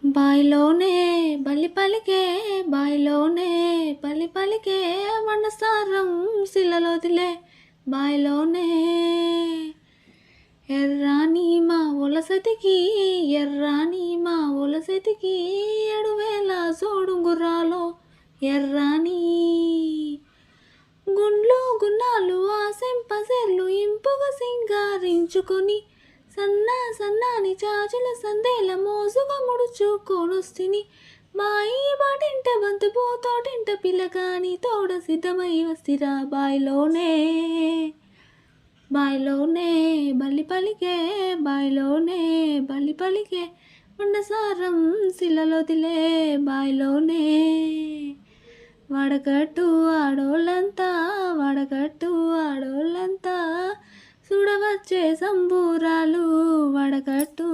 బాయిలోనే బల్లి పలికే బాయిలోనే పల్లి పలికే వనసారం శిలలొదిలే బాయిలోనే ఎర్రాని మా ఒలసతికి ఎర్రాని మా ఒలసతికి 7,000 సోడుంగుర్రాలో ఎర్రాని గుండ్లు గున్నాలు ఆశంపసెర్లు ఇంపుగా సింగారించుకొని సన్నాని చాచుల సందేల మోసుగా ముడుచుకొనొస్తిని బాయి బాటింట బంతు పోతోటింట పిల్లగాని తోడ సిద్ధమై వస్తిరా బాయిలోనే బల్లి పలికే బాయిలోనే బల్లి పలికే వండసారం శిలలొదిలే బాయిలోనే వడగట్టు ఆడోళ్ళంతా చూడవచ్చే సంబూరాలు వడగట్టు